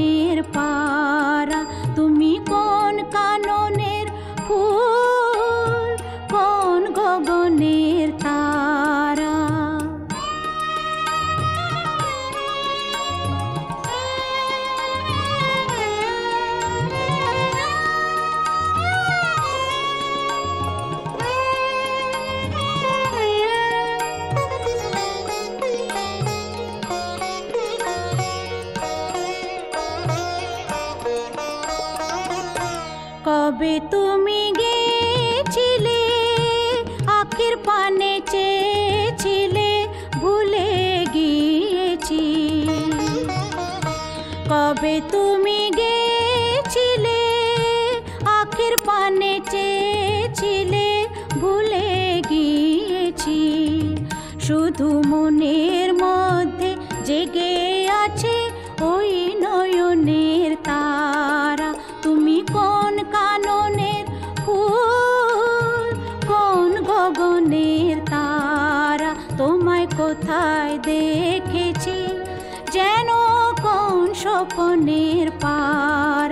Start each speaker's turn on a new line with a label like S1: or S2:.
S1: গগনের পারা, তুমি কোন কাননের ফুল, কোন গগনের তারা। কবে তুমি গেছিলে আখির পানে চেয়েছিলে, ভুলে গিয়েছি। কবে তুমি গেছিলে আখির পানে চেয়েছিলে, ভুলে গিয়েছি। শুধু মনের মধ্যে জেগে আছে ওই নয়নের তারা, তুমি কোন কাননের ফুল, কোন গগনের তারা। তোমায় কোথায় দেখেছি যেন কোন স্বপ্নের পারা।